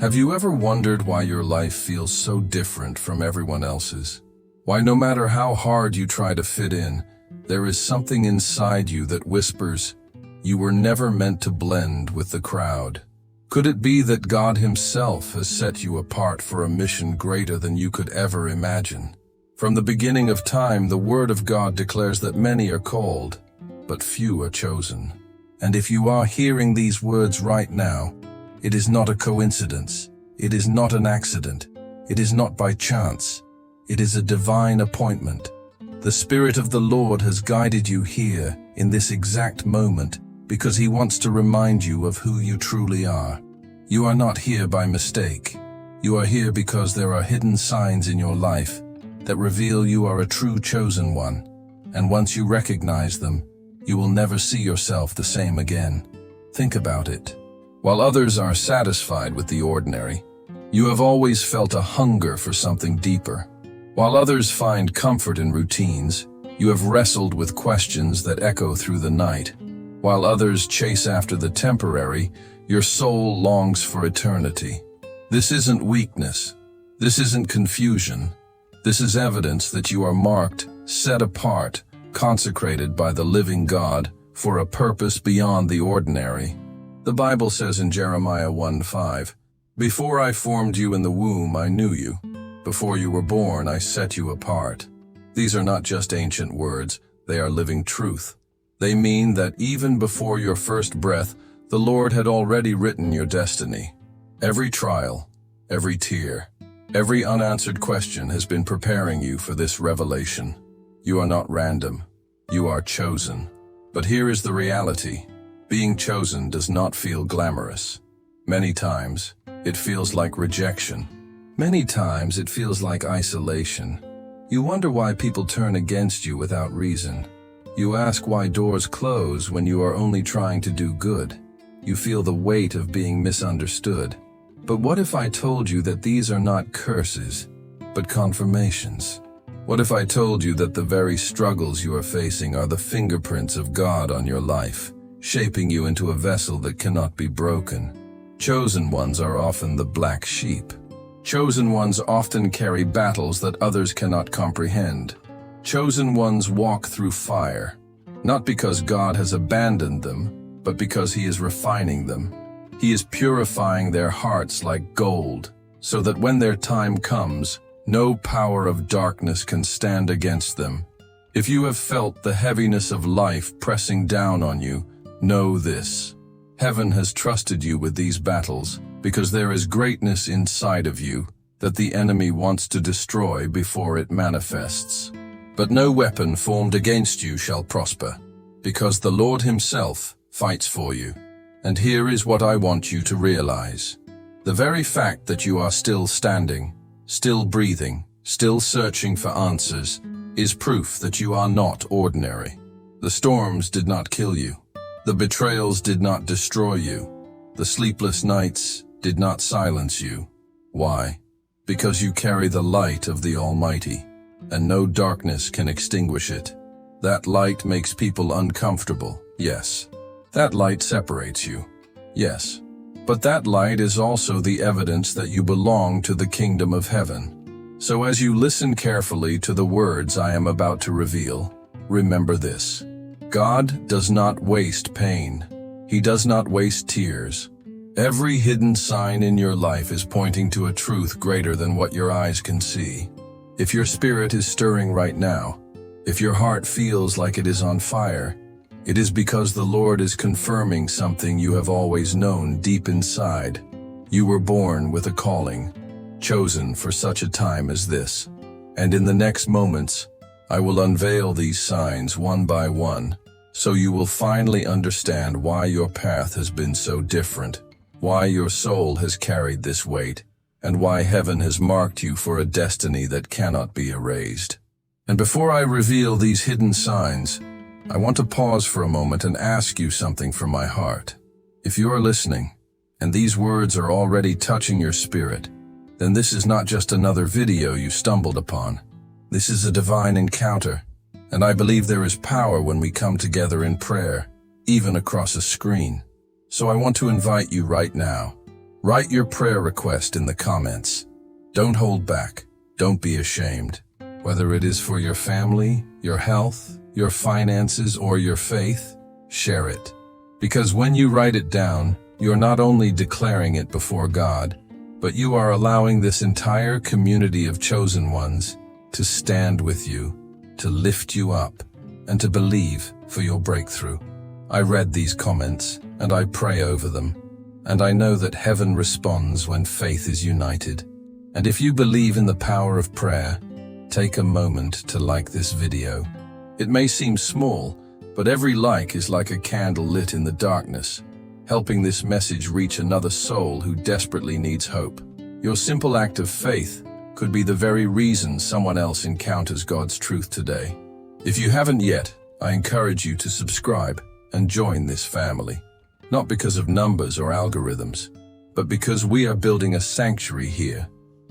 Have you ever wondered why your life feels so different from everyone else's? Why no matter how hard you try to fit in, there is something inside you that whispers, you were never meant to blend with the crowd. Could it be that God Himself has set you apart for a mission greater than you could ever imagine? From the beginning of time, the Word of God declares that many are called, but few are chosen. And if you are hearing these words right now, it is not a coincidence. It is not an accident. It is not by chance. It is a divine appointment. The Spirit of the Lord has guided you here in this exact moment because He wants to remind you of who you truly are. You are not here by mistake. You are here because there are hidden signs in your life that reveal you are a true chosen one. And once you recognize them, you will never see yourself the same again. Think about it. While others are satisfied with the ordinary, you have always felt a hunger for something deeper. While others find comfort in routines, you have wrestled with questions that echo through the night. While others chase after the temporary, your soul longs for eternity. This isn't weakness. This isn't confusion. This is evidence that you are marked, set apart, consecrated by the living God for a purpose beyond the ordinary. The Bible says in Jeremiah 1:5, "Before I formed you in the womb, I knew you. Before you were born, I set you apart." These are not just ancient words, they are living truth. They mean that even before your first breath, the Lord had already written your destiny. Every trial, every tear, every unanswered question has been preparing you for this revelation. You are not random. You are chosen. But here is the reality. Being chosen does not feel glamorous. Many times, it feels like rejection. Many times, it feels like isolation. You wonder why people turn against you without reason. You ask why doors close when you are only trying to do good. You feel the weight of being misunderstood. But what if I told you that these are not curses, but confirmations? What if I told you that the very struggles you are facing are the fingerprints of God on your life, shaping you into a vessel that cannot be broken? Chosen ones are often the black sheep. Chosen ones often carry battles that others cannot comprehend. Chosen ones walk through fire, not because God has abandoned them, but because He is refining them. He is purifying their hearts like gold, so that when their time comes, no power of darkness can stand against them. If you have felt the heaviness of life pressing down on you, know this. Heaven has trusted you with these battles because there is greatness inside of you that the enemy wants to destroy before it manifests. But no weapon formed against you shall prosper, because the Lord Himself fights for you. And here is what I want you to realize. The very fact that you are still standing, still breathing, still searching for answers, is proof that you are not ordinary. The storms did not kill you. The betrayals did not destroy you. The sleepless nights did not silence you. Why? Because you carry the light of the Almighty, and no darkness can extinguish it. That light makes people uncomfortable, yes. That light separates you, yes. But that light is also the evidence that you belong to the kingdom of heaven. So as you listen carefully to the words I am about to reveal, remember this. God does not waste pain. He does not waste tears. Every hidden sign in your life is pointing to a truth greater than what your eyes can see. If your spirit is stirring right now, if your heart feels like it is on fire, it is because the Lord is confirming something you have always known deep inside. You were born with a calling, chosen for such a time as this. And in the next moments, I will unveil these signs one by one, so you will finally understand why your path has been so different, why your soul has carried this weight, and why heaven has marked you for a destiny that cannot be erased. And before I reveal these hidden signs, I want to pause for a moment and ask you something from my heart. If you are listening, and these words are already touching your spirit, then this is not just another video you stumbled upon. This is a divine encounter, and I believe there is power when we come together in prayer, even across a screen. So I want to invite you right now. Write your prayer request in the comments. Don't hold back. Don't be ashamed. Whether it is for your family, your health, your finances, or your faith, share it. Because when you write it down, you're not only declaring it before God, but you are allowing this entire community of chosen ones to stand with you, to lift you up, and to believe for your breakthrough. I read these comments, and I pray over them, and I know that heaven responds when faith is united. And if you believe in the power of prayer, take a moment to like this video. It may seem small, but every like is like a candle lit in the darkness, helping this message reach another soul who desperately needs hope. Your simple act of faith could be the very reason someone else encounters God's truth today. If you haven't yet, I encourage you to subscribe and join this family. Not because of numbers or algorithms, but because we are building a sanctuary here,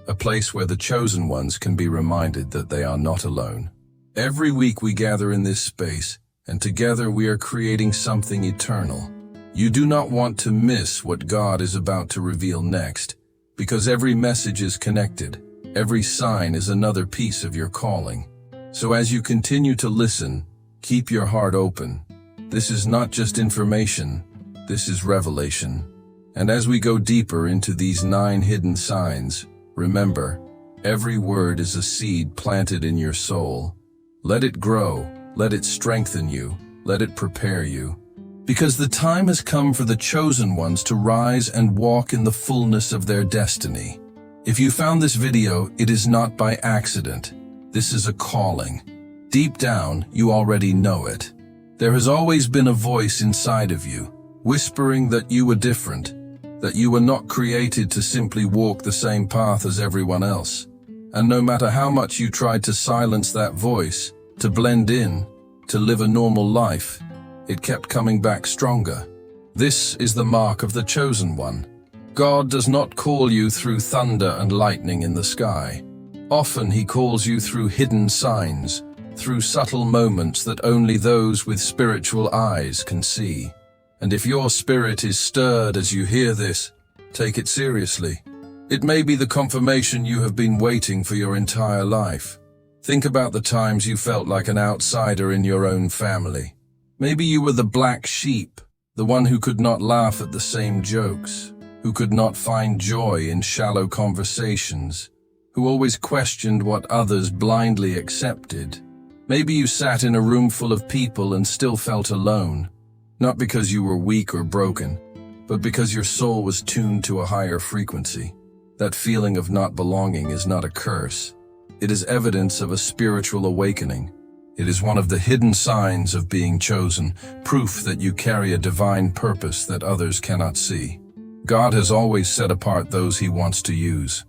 a place where the chosen ones can be reminded that they are not alone. Every week we gather in this space, and together we are creating something eternal. You do not want to miss what God is about to reveal next, because every message is connected. Every sign is another piece of your calling. So as you continue to listen, keep your heart open. This is not just information, this is revelation. And as we go deeper into these 9 hidden signs, remember, every word is a seed planted in your soul. Let it grow, let it strengthen you, let it prepare you. Because the time has come for the chosen ones to rise and walk in the fullness of their destiny. If you found this video, it is not by accident. This is a calling. Deep down, you already know it. There has always been a voice inside of you, whispering that you were different, that you were not created to simply walk the same path as everyone else. And no matter how much you tried to silence that voice, to blend in, to live a normal life, it kept coming back stronger. This is the mark of the chosen one. God does not call you through thunder and lightning in the sky. Often he calls you through hidden signs, through subtle moments that only those with spiritual eyes can see. And if your spirit is stirred as you hear this, take it seriously. It may be the confirmation you have been waiting for your entire life. Think about the times you felt like an outsider in your own family. Maybe you were the black sheep, the one who could not laugh at the same jokes, who could not find joy in shallow conversations, who always questioned what others blindly accepted. Maybe you sat in a room full of people and still felt alone, not because you were weak or broken, but because your soul was tuned to a higher frequency. That feeling of not belonging is not a curse. It is evidence of a spiritual awakening. It is one of the hidden signs of being chosen, proof that you carry a divine purpose that others cannot see. God has always set apart those he wants to use.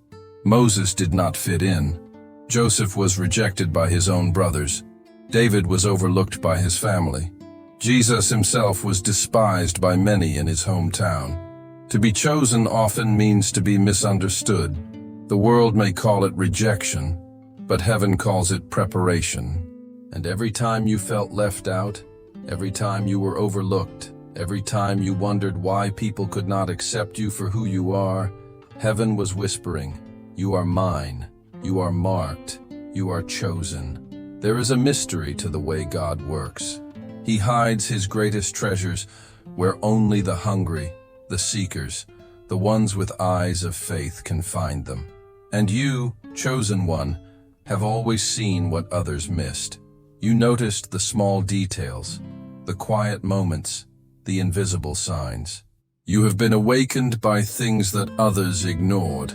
Moses did not fit in. Joseph was rejected by his own brothers. David was overlooked by his family. Jesus himself was despised by many in his hometown. To be chosen often means to be misunderstood. The world may call it rejection, but heaven calls it preparation. And every time you felt left out, every time you were overlooked, every time you wondered why people could not accept you for who you are, heaven was whispering, "You are mine. You are marked. You are chosen." There is a mystery to the way God works. He hides his greatest treasures where only the hungry, the seekers, the ones with eyes of faith can find them. And you, chosen one, have always seen what others missed. You noticed the small details, the quiet moments, the invisible signs. You have been awakened by things that others ignored.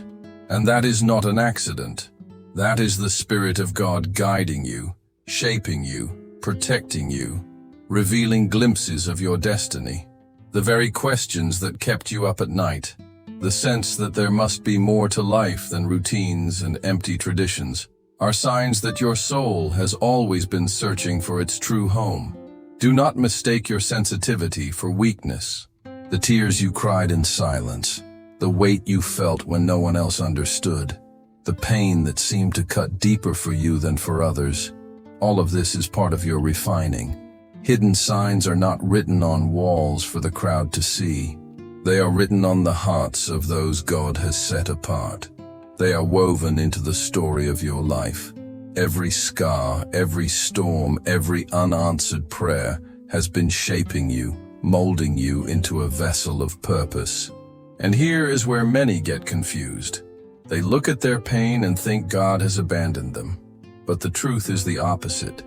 And that is not an accident. That is the Spirit of God guiding you, shaping you, protecting you, revealing glimpses of your destiny. The very questions that kept you up at night, the sense that there must be more to life than routines and empty traditions, are signs that your soul has always been searching for its true home. Do not mistake your sensitivity for weakness. The tears you cried in silence, the weight you felt when no one else understood, the pain that seemed to cut deeper for you than for others. All of this is part of your refining. Hidden signs are not written on walls for the crowd to see. They are written on the hearts of those God has set apart. They are woven into the story of your life. Every scar, every storm, every unanswered prayer has been shaping you, molding you into a vessel of purpose. And here is where many get confused. They look at their pain and think God has abandoned them. But the truth is the opposite.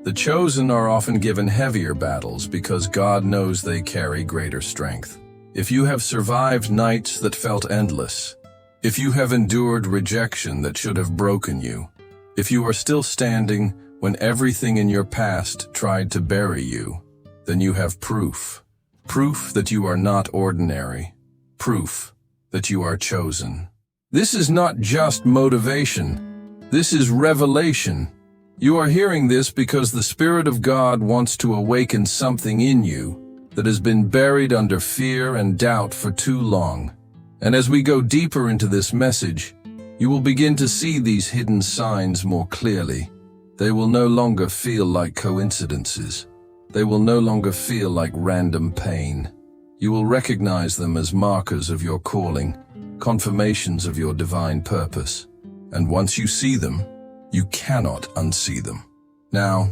The chosen are often given heavier battles because God knows they carry greater strength. If you have survived nights that felt endless, if you have endured rejection that should have broken you, if you are still standing when everything in your past tried to bury you, then you have proof. Proof that you are not ordinary. Proof that you are chosen. This is not just motivation. This is revelation. You are hearing this because the Spirit of God wants to awaken something in you that has been buried under fear and doubt for too long. And as we go deeper into this message, you will begin to see these hidden signs more clearly. They will no longer feel like coincidences. They will no longer feel like random pain. You will recognize them as markers of your calling, confirmations of your divine purpose. And once you see them, you cannot unsee them. Now,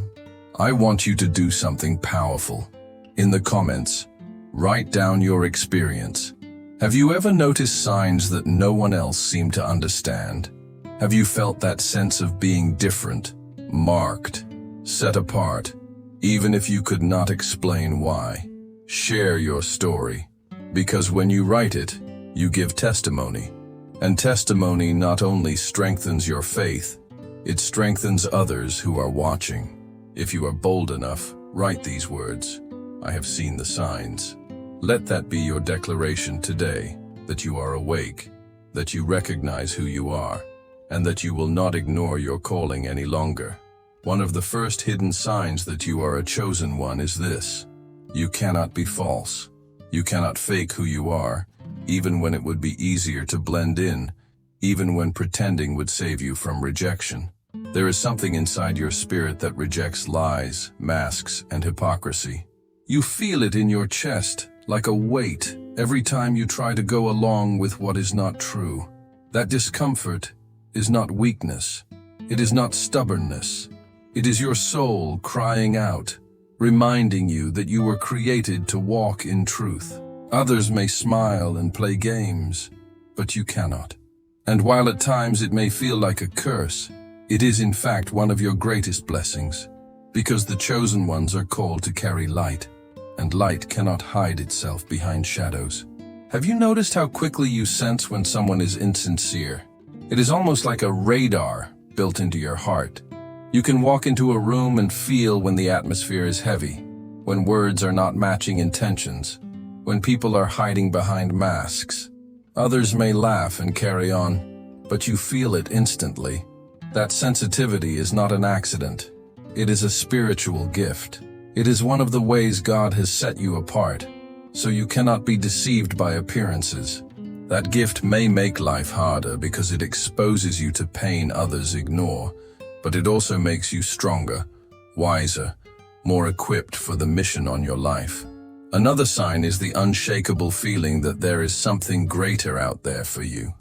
I want you to do something powerful. In the comments, write down your experience. Have you ever noticed signs that no one else seemed to understand? Have you felt that sense of being different, marked, set apart, even if you could not explain why? Share your story, because when you write it, you give testimony. And testimony not only strengthens your faith, it strengthens others who are watching. If you are bold enough, write these words: I have seen the signs. Let that be your declaration today, that you are awake, that you recognize who you are, and that you will not ignore your calling any longer. One of the first hidden signs that you are a chosen one is this: you cannot be false. You cannot fake who you are, even when it would be easier to blend in, even when pretending would save you from rejection. There is something inside your spirit that rejects lies, masks, and hypocrisy. You feel it in your chest, like a weight, every time you try to go along with what is not true. That discomfort is not weakness. It is not stubbornness. It is your soul crying out, reminding you that you were created to walk in truth. Others may smile and play games, but you cannot. And while at times it may feel like a curse, it is in fact one of your greatest blessings, because the chosen ones are called to carry light, and light cannot hide itself behind shadows. Have you noticed how quickly you sense when someone is insincere? It is almost like a radar built into your heart. You can walk into a room and feel when the atmosphere is heavy, when words are not matching intentions, when people are hiding behind masks. Others may laugh and carry on, but you feel it instantly. That sensitivity is not an accident. It is a spiritual gift. It is one of the ways God has set you apart, so you cannot be deceived by appearances. That gift may make life harder because it exposes you to pain others ignore, but it also makes you stronger, wiser, more equipped for the mission on your life. Another sign is the unshakable feeling that there is something greater out there for you.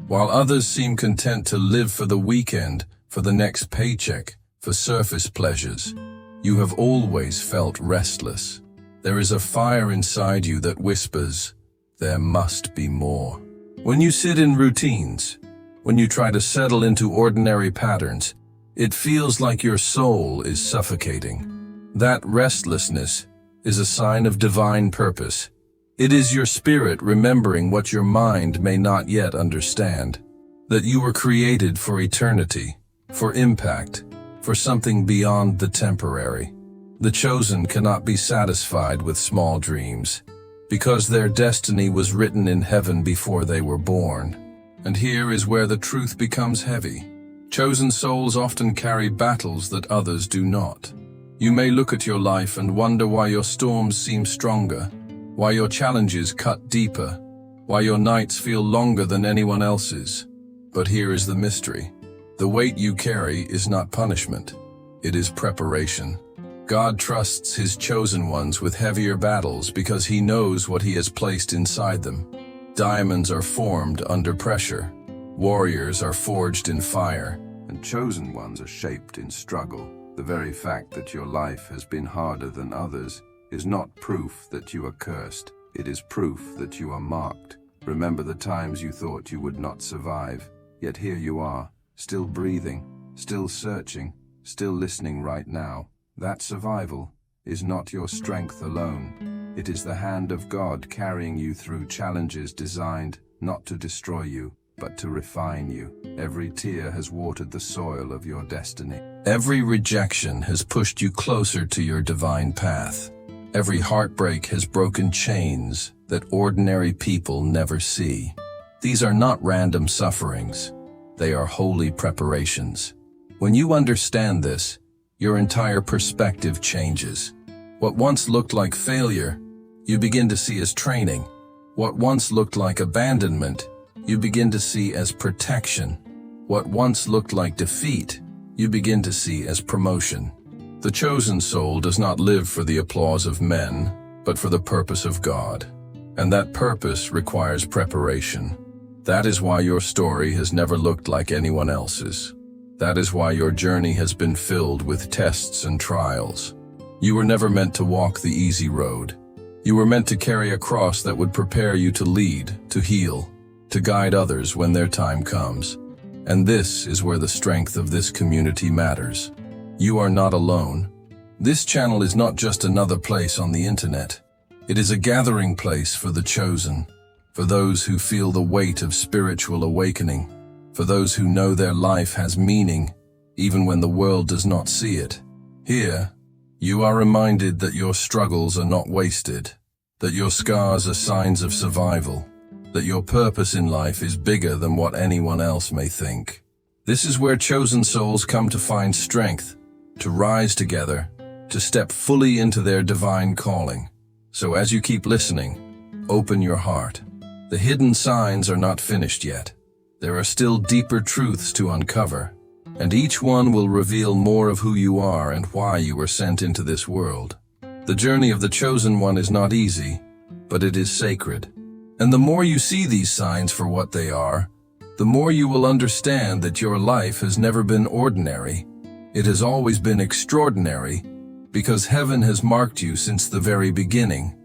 While others seem content to live for the weekend, for the next paycheck, for surface pleasures, you have always felt restless. There is a fire inside you that whispers, there must be more. When you sit in routines, when you try to settle into ordinary patterns, it feels like your soul is suffocating. That restlessness is a sign of divine purpose. It is your spirit remembering what your mind may not yet understand, that you were created for eternity, for impact, for something beyond the temporary. The chosen cannot be satisfied with small dreams, because their destiny was written in heaven before they were born. And here is where the truth becomes heavy. Chosen souls often carry battles that others do not. You may look at your life and wonder why your storms seem stronger, why your challenges cut deeper, why your nights feel longer than anyone else's. But here is the mystery. The weight you carry is not punishment. It is preparation. God trusts his chosen ones with heavier battles because he knows what he has placed inside them. Diamonds are formed under pressure. Warriors are forged in fire. And chosen ones are shaped in struggle. The very fact that your life has been harder than others is not proof that you are cursed. It is proof that you are marked. Remember the times you thought you would not survive, yet here you are, still breathing, still searching, still listening right now. That survival is not your strength alone. It is the hand of God carrying you through challenges designed not to destroy you, but to refine you. Every tear has watered the soil of your destiny. Every rejection has pushed you closer to your divine path. Every heartbreak has broken chains that ordinary people never see. These are not random sufferings. They are holy preparations. When you understand this, your entire perspective changes. What once looked like failure, you begin to see as training. What once looked like abandonment, you begin to see as protection. What once looked like defeat, you begin to see as promotion. The chosen soul does not live for the applause of men, but for the purpose of God. And that purpose requires preparation. That is why your story has never looked like anyone else's. That is why your journey has been filled with tests and trials. You were never meant to walk the easy road. You were meant to carry a cross that would prepare you to lead, to heal, to guide others when their time comes. And this is where the strength of this community matters. You are not alone. This channel is not just another place on the internet. It is a gathering place for the chosen, for those who feel the weight of spiritual awakening, for those who know their life has meaning, even when the world does not see it. Here, you are reminded that your struggles are not wasted, that your scars are signs of survival, that your purpose in life is bigger than what anyone else may think. This is where chosen souls come to find strength, to rise together, to step fully into their divine calling. So as you keep listening, open your heart. The hidden signs are not finished yet. There are still deeper truths to uncover, and each one will reveal more of who you are and why you were sent into this world. The journey of the chosen one is not easy, but it is sacred. And the more you see these signs for what they are, the more you will understand that your life has never been ordinary. It has always been extraordinary, because heaven has marked you since the very beginning.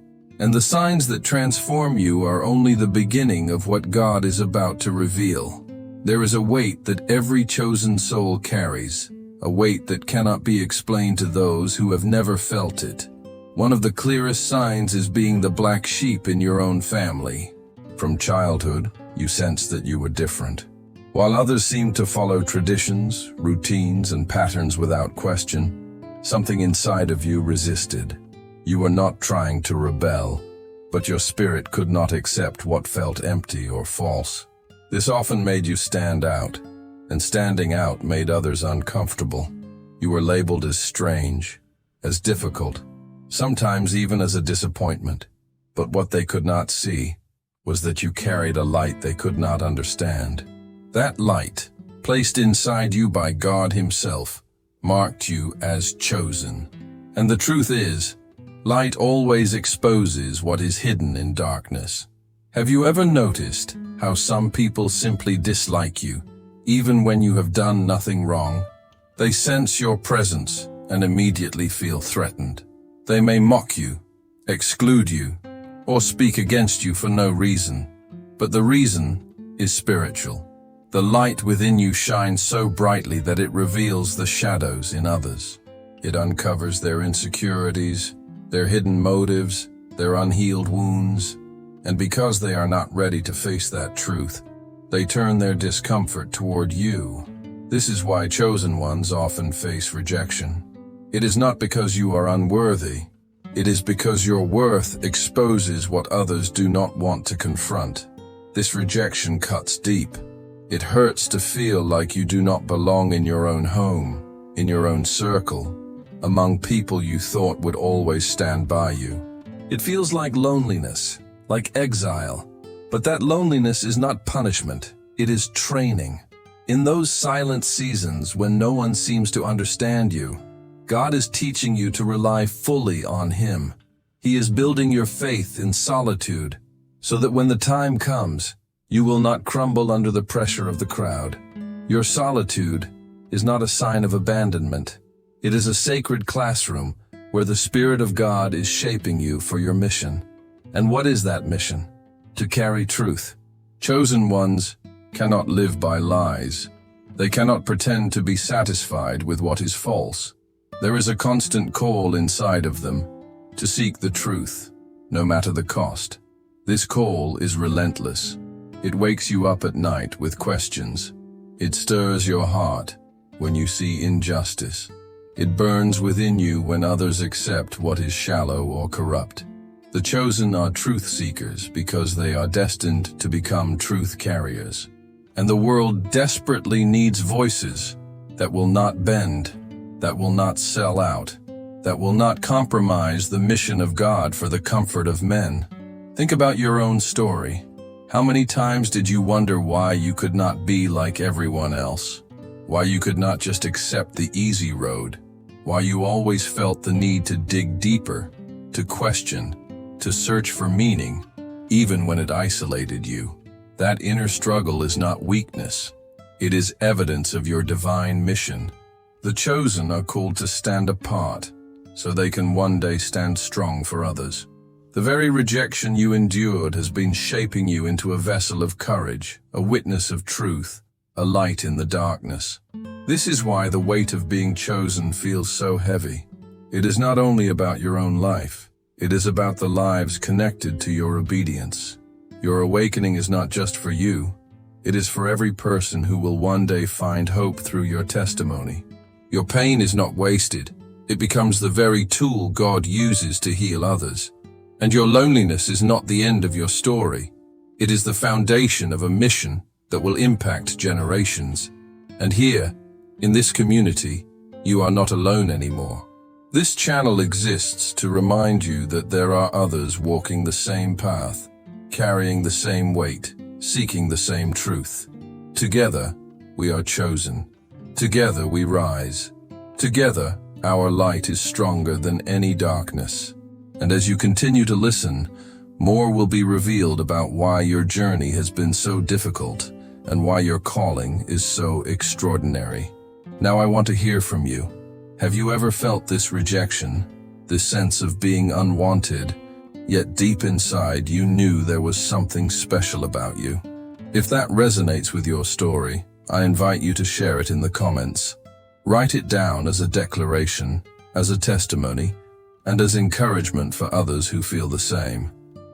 And the signs that transform you are only the beginning of what God is about to reveal. There is a weight that every chosen soul carries, a weight that cannot be explained to those who have never felt it. One of the clearest signs is being the black sheep in your own family. From childhood, you sensed that you were different. While others seemed to follow traditions, routines, and patterns without question, something inside of you resisted. You were not trying to rebel, but your spirit could not accept what felt empty or false. This often made you stand out, and standing out made others uncomfortable. You were labeled as strange, as difficult, sometimes even as a disappointment. But what they could not see was that you carried a light they could not understand. That light, placed inside you by God Himself, marked you as chosen. And the truth is, light always exposes what is hidden in darkness. Have you ever noticed how some people simply dislike you, even when you have done nothing wrong? They sense your presence and immediately feel threatened. They may mock you, exclude you, or speak against you for no reason. But the reason is spiritual. The light within you shines so brightly that it reveals the shadows in others. It uncovers their insecurities, their hidden motives, their unhealed wounds, and because they are not ready to face that truth, they turn their discomfort toward you. This is why chosen ones often face rejection. It is not because you are unworthy. It is because your worth exposes what others do not want to confront. This rejection cuts deep. It hurts to feel like you do not belong in your own home, in your own circle, among people you thought would always stand by you. It feels like loneliness, like exile. But that loneliness is not punishment, it is training. In those silent seasons when no one seems to understand you, God is teaching you to rely fully on Him. He is building your faith in solitude, so that when the time comes, you will not crumble under the pressure of the crowd. Your solitude is not a sign of abandonment. It is a sacred classroom where the Spirit of God is shaping you for your mission. And what is that mission? To carry truth. Chosen ones cannot live by lies. They cannot pretend to be satisfied with what is false. There is a constant call inside of them to seek the truth, no matter the cost. This call is relentless. It wakes you up at night with questions. It stirs your heart when you see injustice. It burns within you when others accept what is shallow or corrupt. The chosen are truth seekers because they are destined to become truth carriers. And the world desperately needs voices that will not bend, that will not sell out, that will not compromise the mission of God for the comfort of men. Think about your own story. How many times did you wonder why you could not be like everyone else? Why you could not just accept the easy road? Why you always felt the need to dig deeper, to question, to search for meaning, even when it isolated you? That inner struggle is not weakness. It is evidence of your divine mission. The chosen are called to stand apart, so they can one day stand strong for others. The very rejection you endured has been shaping you into a vessel of courage, a witness of truth, a light in the darkness. This is why the weight of being chosen feels so heavy. It is not only about your own life, it is about the lives connected to your obedience. Your awakening is not just for you, it is for every person who will one day find hope through your testimony. Your pain is not wasted, it becomes the very tool God uses to heal others. And your loneliness is not the end of your story, it is the foundation of a mission that will impact generations. And here, in this community, you are not alone anymore. This channel exists to remind you that there are others walking the same path, carrying the same weight, seeking the same truth. Together, we are chosen. Together, we rise. Together, our light is stronger than any darkness. And as you continue to listen, more will be revealed about why your journey has been so difficult and why your calling is so extraordinary. Now I want to hear from you. Have you ever felt this rejection, this sense of being unwanted, yet deep inside you knew there was something special about you? If that resonates with your story, I invite you to share it in the comments. Write it down as a declaration, as a testimony, and as encouragement for others who feel the same.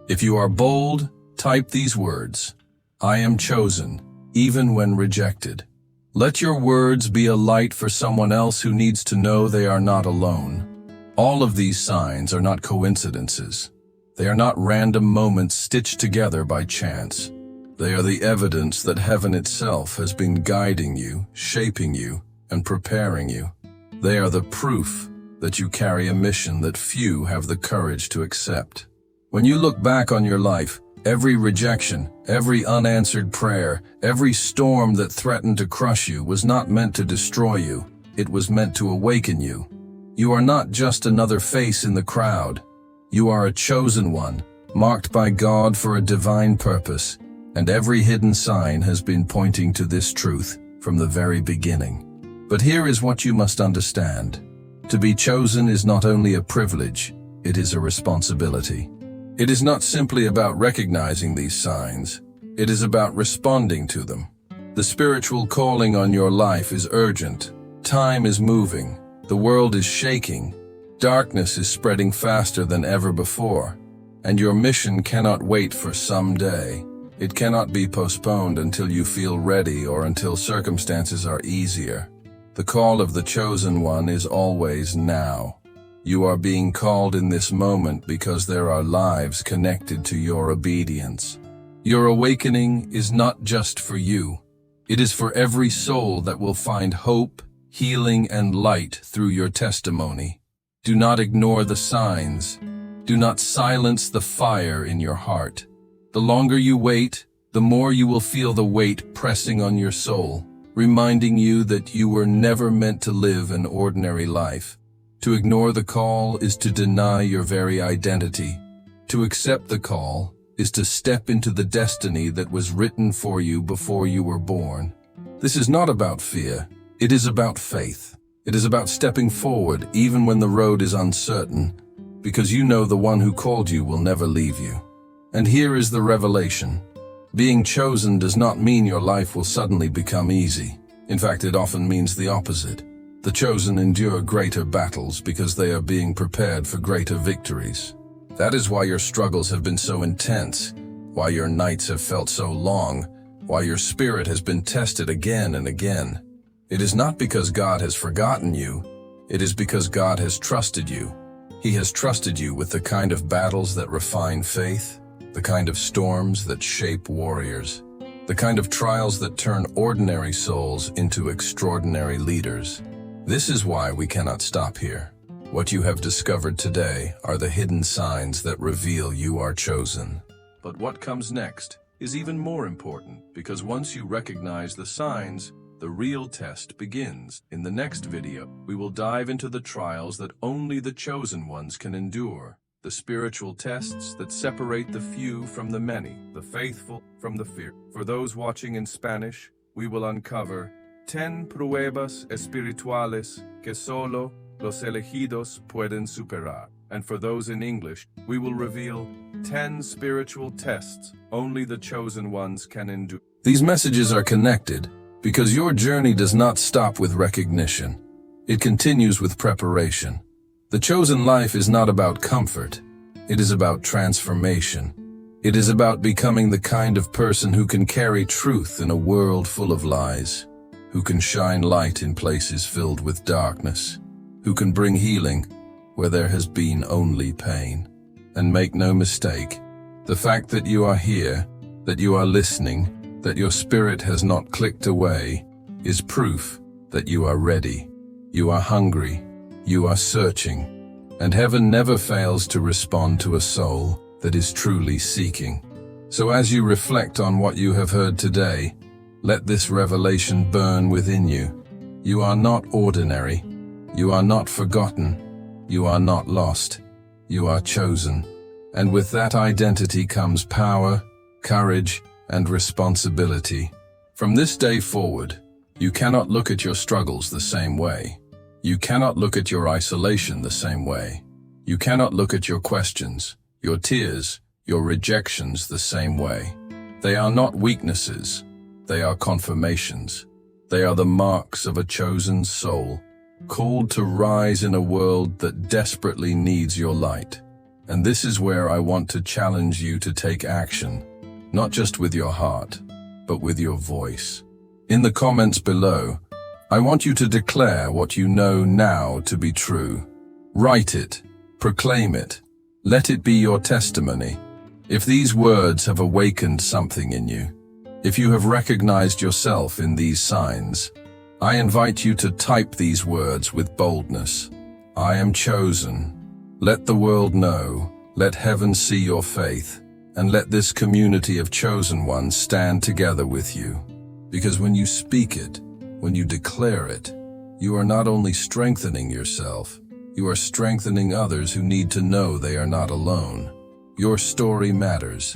If you are bold, type these words: I am chosen, even when rejected. Let your words be a light for someone else who needs to know they are not alone. All of these signs are not coincidences. They are not random moments stitched together by chance. They are the evidence that heaven itself has been guiding you, shaping you, and preparing you. They are the proof that you carry a mission that few have the courage to accept. When you look back on your life, every rejection, every unanswered prayer, every storm that threatened to crush you was not meant to destroy you. It was meant to awaken you. You are not just another face in the crowd. You are a chosen one, marked by God for a divine purpose, and every hidden sign has been pointing to this truth from the very beginning. But here is what you must understand. To be chosen is not only a privilege, it is a responsibility. It is not simply about recognizing these signs, it is about responding to them. The spiritual calling on your life is urgent. Time is moving, the world is shaking, darkness is spreading faster than ever before, and your mission cannot wait for someday. It cannot be postponed until you feel ready or until circumstances are easier. The call of the chosen one is always now. You are being called in this moment because there are lives connected to your obedience. Your awakening is not just for you. It is for every soul that will find hope, healing, and light through your testimony. Do not ignore the signs. Do not silence the fire in your heart. The longer you wait, the more you will feel the weight pressing on your soul, reminding you that you were never meant to live an ordinary life. To ignore the call is to deny your very identity. To accept the call is to step into the destiny that was written for you before you were born. This is not about fear. It is about faith. It is about stepping forward even when the road is uncertain, because you know the one who called you will never leave you. And here is the revelation. Being chosen does not mean your life will suddenly become easy. In fact, it often means the opposite. The chosen endure greater battles because they are being prepared for greater victories. That is why your struggles have been so intense, why your nights have felt so long, why your spirit has been tested again and again. It is not because God has forgotten you. It is because God has trusted you. He has trusted you with the kind of battles that refine faith, the kind of storms that shape warriors, the kind of trials that turn ordinary souls into extraordinary leaders. This is why we cannot stop here. What you have discovered today are the hidden signs that reveal you are chosen. But what comes next is even more important, because once you recognize the signs, the real test begins. In the next video, we will dive into the trials that only the chosen ones can endure, the spiritual tests that separate the few from the many, the faithful from the fear. For those watching in Spanish, we will uncover 10 pruebas espirituales que solo los elegidos pueden superar. And for those in English, we will reveal 10 spiritual tests only the chosen ones can endure. These messages are connected because your journey does not stop with recognition. It continues with preparation. The chosen life is not about comfort. It is about transformation. It is about becoming the kind of person who can carry truth in a world full of lies, who can shine light in places filled with darkness, who can bring healing where there has been only pain. And make no mistake, the fact that you are here, that you are listening, that your spirit has not clicked away, is proof that you are ready, you are hungry, you are searching, and heaven never fails to respond to a soul that is truly seeking. So as you reflect on what you have heard today, let this revelation burn within you. You are not ordinary. You are not forgotten. You are not lost. You are chosen. And with that identity comes power, courage, and responsibility. From this day forward, you cannot look at your struggles the same way. You cannot look at your isolation the same way. You cannot look at your questions, your tears, your rejections the same way. They are not weaknesses. They are confirmations. They are the marks of a chosen soul, called to rise in a world that desperately needs your light. And this is where I want to challenge you to take action, not just with your heart, but with your voice. In the comments below, I want you to declare what you know now to be true. Write it, proclaim it, let it be your testimony. If these words have awakened something in you, if you have recognized yourself in these signs, I invite you to type these words with boldness. I am chosen. Let the world know, let heaven see your faith, and let this community of chosen ones stand together with you. Because when you speak it, when you declare it, you are not only strengthening yourself, you are strengthening others who need to know they are not alone. Your story matters.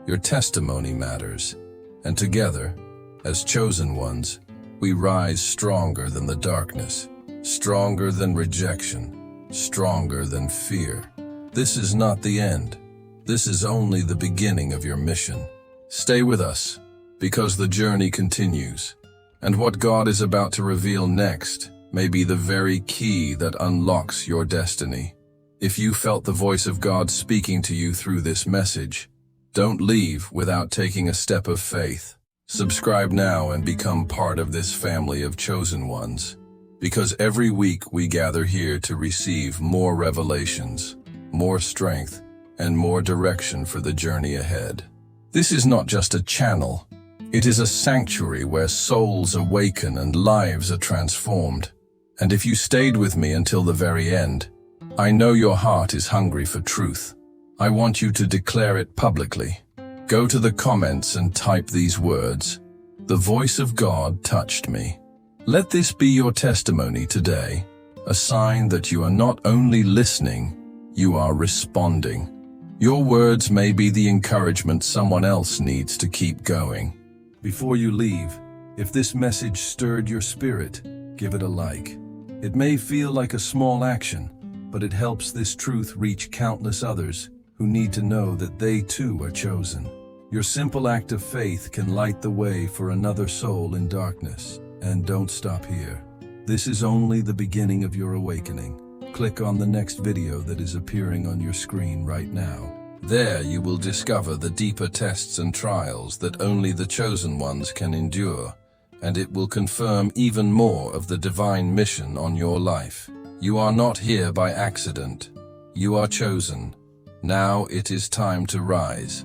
Your testimony matters. And together, as chosen ones, we rise stronger than the darkness, stronger than rejection, stronger than fear. This is not the end. This is only the beginning of your mission. Stay with us, because the journey continues. And what God is about to reveal next may be the very key that unlocks your destiny. If you felt the voice of God speaking to you through this message, don't leave without taking a step of faith. Subscribe now and become part of this family of chosen ones. Because every week we gather here to receive more revelations, more strength, and more direction for the journey ahead. This is not just a channel. It is a sanctuary where souls awaken and lives are transformed. And if you stayed with me until the very end, I know your heart is hungry for truth. I want you to declare it publicly. Go to the comments and type these words. The voice of God touched me. Let this be your testimony today, a sign that you are not only listening, you are responding. Your words may be the encouragement someone else needs to keep going. Before you leave, if this message stirred your spirit, give it a like. It may feel like a small action, but it helps this truth reach countless others who need to know that they too are chosen. Your simple act of faith can light the way for another soul in darkness. And don't stop here. This is only the beginning of your awakening. Click on the next video that is appearing on your screen right now. There you will discover the deeper tests and trials that only the chosen ones can endure, and it will confirm even more of the divine mission on your life. You are not here by accident. You are chosen. Now it is time to rise.